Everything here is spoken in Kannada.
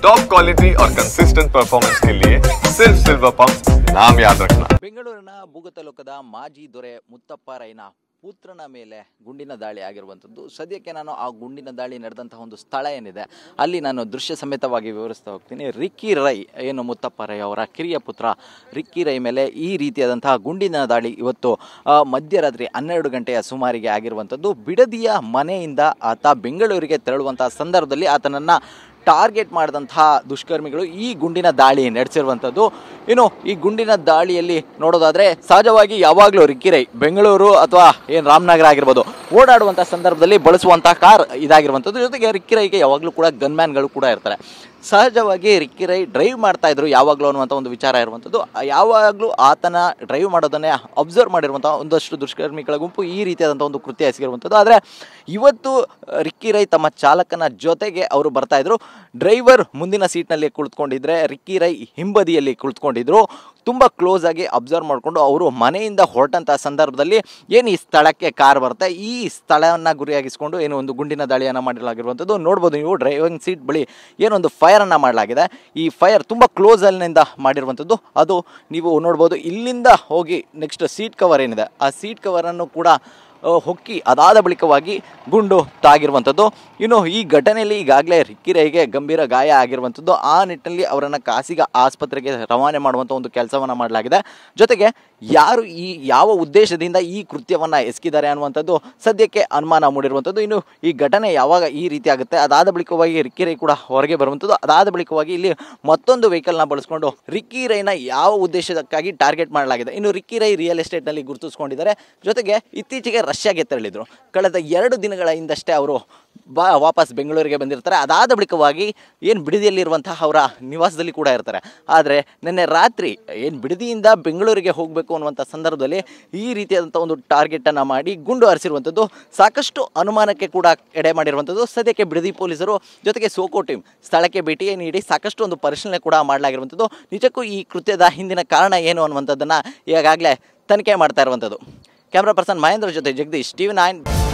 टॉप क्वालिटी और कंसिस्टेंट परफॉर्मेंस के लिए सिर्फ सिल्वर पंप नाम याद रखना। ಬೆಂಗಳೂರಿನ ಭೂಗತಲೋಕದ ಮಾಜಿ ದೊರೆ ಮುತ್ತಪ್ಪ ರೈನ ಪುತ್ರನ ಮೇಲೆ ಗುಂಡಿನ ದಾಳಿ ಆಗಿರುವಂಥದ್ದು. ಸದ್ಯಕ್ಕೆ ನಾನು ಆ ಗುಂಡಿನ ದಾಳಿ ನಡೆದಂತಹ ಒಂದು ಸ್ಥಳ ಏನಿದೆ ಅಲ್ಲಿ ನಾನು ದೃಶ್ಯ ಸಮೇತವಾಗಿ ವಿವರಿಸ್ತಾ ಹೋಗ್ತೀನಿ. ರಿಕ್ಕಿ ರೈ ಏನು ಮುತ್ತಪ್ಪ ರೈ ಅವರ ಕಿರಿಯ ಪುತ್ರ ರಿಕ್ಕಿ ರೈ ಮೇಲೆ ಈ ರೀತಿಯಾದಂತಹ ಗುಂಡಿನ ದಾಳಿ ಇವತ್ತು ಮಧ್ಯರಾತ್ರಿ 12 ಗಂಟೆಯ ಸುಮಾರಿಗೆ ಆಗಿರುವಂಥದ್ದು. ಬಿಡದಿಯ ಮನೆಯಿಂದ ಆತ ಬೆಂಗಳೂರಿಗೆ ತೆರಳುವಂತಹ ಸಂದರ್ಭದಲ್ಲಿ ಆತನನ್ನು ಟಾರ್ಗೆಟ್ ಮಾಡಿದಂತಹ ದುಷ್ಕರ್ಮಿಗಳು ಈ ಗುಂಡಿನ ದಾಳಿ ನಡೆಸಿರುವಂಥದ್ದು. ಇನ್ನು ಈ ಗುಂಡಿನ ದಾಳಿಯಲ್ಲಿ ನೋಡೋದಾದರೆ ಸಹಜವಾಗಿ ಯಾವಾಗಲೂ ರಿಕ್ಕಿ ರೈ ಬೆಂಗಳೂರು ಅಥವಾ ಏನು ರಾಮನಗರ ಆಗಿರ್ಬೋದು ಓಡಾಡುವಂಥ ಸಂದರ್ಭದಲ್ಲಿ ಬಳಸುವಂಥ ಕಾರ್ ಇದಾಗಿರುವಂಥದ್ದು. ಜೊತೆಗೆ ರಿಕ್ಕಿ ರೈಗೆ ಯಾವಾಗಲೂ ಕೂಡ ಗನ್ಮ್ಯಾನ್ಗಳು ಕೂಡ ಇರ್ತಾರೆ. ಸಹಜವಾಗಿ ರಿಕ್ಕಿ ರೈ ಡ್ರೈವ್ ಮಾಡ್ತಾ ಇದ್ರು ಯಾವಾಗಲೂ ಅನ್ನುವಂಥ ಒಂದು ವಿಚಾರ ಇರುವಂಥದ್ದು. ಯಾವಾಗಲೂ ಆತನ ಡ್ರೈವ್ ಮಾಡೋದನ್ನೇ ಅಬ್ಸರ್ವ್ ಮಾಡಿರುವಂಥ ಒಂದಷ್ಟು ದುಷ್ಕರ್ಮಿಗಳ ಗುಂಪು ಈ ರೀತಿಯಾದಂಥ ಒಂದು ಕೃತ್ಯ ಎಸಗಿರುವಂಥದ್ದು. ಆದರೆ ಇವತ್ತು ರಿಕ್ಕಿ ರೈ ತಮ್ಮ ಚಾಲಕನ ಜೊತೆಗೆ ಅವರು ಬರ್ತಾ ಇದ್ರು. ಡ್ರೈವರ್ ಮುಂದಿನ ಸೀಟ್ನಲ್ಲಿ ಕುಳಿತುಕೊಂಡಿದ್ರೆ ರಿಕ್ಕಿ ರೈ ಹಿಂಬದಿಯಲ್ಲಿ ಕುಳಿತುಕೊಂಡಿದ್ರು. ತುಂಬ ಕ್ಲೋಸ್ ಆಗಿ ಅಬ್ಸರ್ವ್ ಮಾಡಿಕೊಂಡು ಅವರು ಮನೆಯಿಂದ ಹೊರಟಂಥ ಸಂದರ್ಭದಲ್ಲಿ ಏನು ಈ ಸ್ಥಳಕ್ಕೆ ಕಾರ್ ಬರುತ್ತೆ, ಈ ಸ್ಥಳವನ್ನು ಗುರಿಯಾಗಿಸ್ಕೊಂಡು ಏನು ಒಂದು ಗುಂಡಿನ ದಾಳಿಯನ್ನು ಮಾಡಲಾಗಿರುವಂಥದ್ದು. ನೋಡ್ಬೋದು ನೀವು ಡ್ರೈವಿಂಗ್ ಸೀಟ್ ಬಳಿ ಏನೊಂದು ಫೈರನ್ನು ಮಾಡಲಾಗಿದೆ. ಈ ಫೈರ್ ತುಂಬ ಕ್ಲೋಸಲ್ಲಿನಿಂದ ಮಾಡಿರುವಂಥದ್ದು. ಅದು ನೀವು ನೋಡ್ಬೋದು. ಇಲ್ಲಿಂದ ಹೋಗಿ ನೆಕ್ಸ್ಟ್ ಸೀಟ್ ಕವರ್ ಏನಿದೆ ಆ ಸೀಟ್ ಕವರನ್ನು ಕೂಡ ಹೊಕ್ಕಿ ಅದಾದ ಬಳಿಕವಾಗಿ ಗುಂಡು ತಾಗಿರುವಂಥದ್ದು. ಇನ್ನು ಈ ಘಟನೆಯಲ್ಲಿ ಈಗಾಗಲೇ ರಿಕ್ಕಿ ರೈಗೆ ಗಂಭೀರ ಗಾಯ ಆಗಿರುವಂಥದ್ದು. ಆ ನಿಟ್ಟಿನಲ್ಲಿ ಅವರನ್ನು ಖಾಸಗಿ ಆಸ್ಪತ್ರೆಗೆ ರವಾನೆ ಮಾಡುವಂಥ ಒಂದು ಕೆಲಸವನ್ನು ಮಾಡಲಾಗಿದೆ. ಜೊತೆಗೆ ಯಾರು ಯಾವ ಉದ್ದೇಶದಿಂದ ಈ ಕೃತ್ಯವನ್ನು ಎಸಗಿದ್ದಾರೆ ಅನ್ನುವಂಥದ್ದು ಸದ್ಯಕ್ಕೆ ಅನುಮಾನ ಮೂಡಿರುವಂಥದ್ದು. ಇನ್ನು ಈ ಘಟನೆ ಯಾವಾಗ ಈ ರೀತಿ ಆಗುತ್ತೆ, ಅದಾದ ಬಳಿಕವಾಗಿ ರಿಕ್ಕಿ ರೈ ಕೂಡ ಹೊರಗೆ ಬರುವಂಥದ್ದು. ಅದಾದ ಬಳಿಕವಾಗಿ ಇಲ್ಲಿ ಮತ್ತೊಂದು ವೆಹಿಕಲ್ನ ಬಳಸ್ಕೊಂಡು ರಿಕ್ಕಿ ರೈನ ಯಾವ ಉದ್ದೇಶಕ್ಕಾಗಿ ಟಾರ್ಗೆಟ್ ಮಾಡಲಾಗಿದೆ. ಇನ್ನು ರಿಕ್ಕಿ ರೈ ರಿಯಲ್ ಎಸ್ಟೇಟ್ನಲ್ಲಿ ಗುರುತಿಸ್ಕೊಂಡಿದ್ದಾರೆ. ಜೊತೆಗೆ ಇತ್ತೀಚೆಗೆ ರಷ್ಯಾಗೆ ತೆರಳಿದ್ರು. ಕಳೆದ 2 ದಿನಗಳ ಹಿಂದಷ್ಟೇ ಅವರು ವಾಪಸ್ ಬೆಂಗಳೂರಿಗೆ ಬಂದಿರ್ತಾರೆ. ಅದಾದ ಬಳಿಕವಾಗಿ ಏನು ಬಿಡದಿಯಲ್ಲಿರುವಂತಹ ಅವರ ನಿವಾಸದಲ್ಲಿ ಕೂಡ ಇರ್ತಾರೆ. ಆದರೆ ನಿನ್ನೆ ರಾತ್ರಿ ಏನು ಬಿಡದಿಯಿಂದ ಬೆಂಗಳೂರಿಗೆ ಹೋಗಬೇಕು ಅನ್ನುವಂಥ ಸಂದರ್ಭದಲ್ಲಿ ಈ ರೀತಿಯಾದಂಥ ಒಂದು ಟಾರ್ಗೆಟನ್ನು ಮಾಡಿ ಗುಂಡು ಹಾರಿಸಿರುವಂಥದ್ದು ಸಾಕಷ್ಟು ಅನುಮಾನಕ್ಕೆ ಕೂಡ ಎಡೆ ಮಾಡಿರುವಂಥದ್ದು. ಸದ್ಯಕ್ಕೆ ಬಿಡದಿ ಪೊಲೀಸರು ಜೊತೆಗೆ ಸೋಕೋ ಟೀಮ್ ಸ್ಥಳಕ್ಕೆ ಭೇಟಿ ನೀಡಿ ಸಾಕಷ್ಟು ಒಂದು ಪರಿಶೀಲನೆ ಕೂಡ ಮಾಡಲಾಗಿರುವಂಥದ್ದು. ನಿಜಕ್ಕೂ ಈ ಕೃತ್ಯದ ಹಿಂದಿನ ಕಾರಣ ಏನು ಅನ್ನುವಂಥದ್ದನ್ನು ಈಗಾಗಲೇ ತನಿಖೆ ಮಾಡ್ತಾ ಇರುವಂಥದ್ದು. ಕ್ಯಾಮ್ರಾ ಪರ್ಸನ್ ಮಹೇಂದ್ರ ಜೊತೆ ಜಗದೀಶ್, TV9.